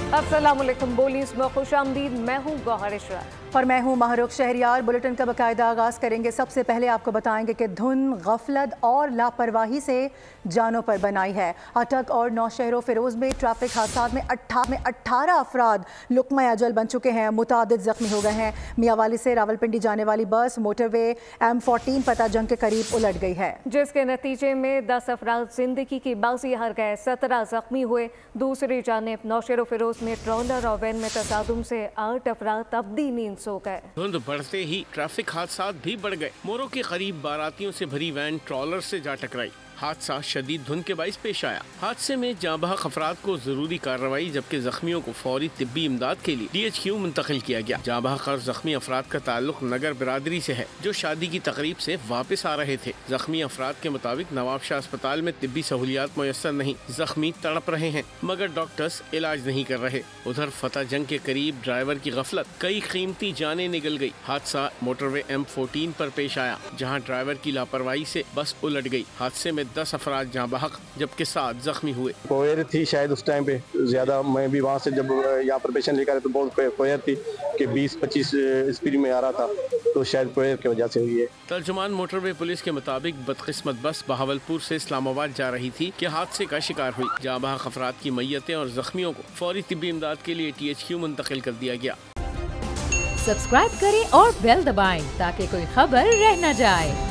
अस्सलाम वालेकुम। बोलीस में खुशामदीद। मैं हूँ गौहर इशरा और मैं हूँ महरुख शहरियार। बुलेटिन का बाकायदा आगाज़ करेंगे। सबसे पहले आपको बताएंगे कि धुन, गफलत और लापरवाही से जानों पर बनाई है। अटक और नौशहरों फिरोज में ट्रैफिक हादसात में 18 अफराद लुक़्मा अजल बन चुके हैं। मुतादिद जख्मी हो गए हैं। मियांवाली से रावलपिंडी जाने वाली बस मोटरवे M14 पता जंग के करीब उलट गई है, जिसके नतीजे में 10 अफराद जिंदगी की बाजी हार गए, 17 जख्मी हुए। दूसरी जानिब नौशहरों फिरोज में ट्रॉलर और वैन में तसादुम से 8 अफराद अब्दी नींद सो गए। धुंध बढ़ते ही ट्रैफिक हादसात भी बढ़ गए। मोरो के करीब बारातियों से भरी वैन ट्रॉलर से जा टकराई। हादसा शदीद धुंध के बाइस पेश आया। हादसे में जांबहक अफराद को जरूरी कार्रवाई जबकि जख्मियों को फौरी तिब्बी इमदाद के लिए DHQ मुंतकिल किया गया। जांबहक और जख्मी अफराद का ताल्लुक नगर बिरादरी से है, जो शादी की तकरीब से वापस आ रहे थे। जख्मी अफराद के मुताबिक नवाबशाह अस्पताल में तिब्बी सहूलियात मुयस्सर नहीं। जख्मी तड़प रहे हैं मगर डॉक्टर्स इलाज नहीं कर रहे। उधर फतेह जंग के करीब ड्राइवर की गफलत, कई कीमती जानें निकल गई। हादसा मोटरवे M14 पर पेश आया, जहाँ ड्राइवर की लापरवाही से बस उलट गई। हादसे में 10 अफराद जहाँ बहक जबकि 7 जख्मी हुए। कोयर थी शायद उस टाइम पे ज्यादा। मैं भी वहाँ से जब यहाँ पर पेशेंट लेकर तो बहुत कोयर थी कि 20-25 स्पीड में आ रहा था, तो शायद कोयर की वजह से हुई है। तर्जुमान मोटरवे पुलिस के मुताबिक बदकिस्मत बस बहावलपुर से इस्लामाबाद जा रही थी कि हादसे का शिकार हुई। जहाँ बहक अफराद की मैयतें और जख्मियों को फौरी तिब्बी इमदाद के लिए THQ मुंतकिल कर दिया गया। सब्सक्राइब करें और बेल दबाएं ताकि कोई खबर रह न जाए।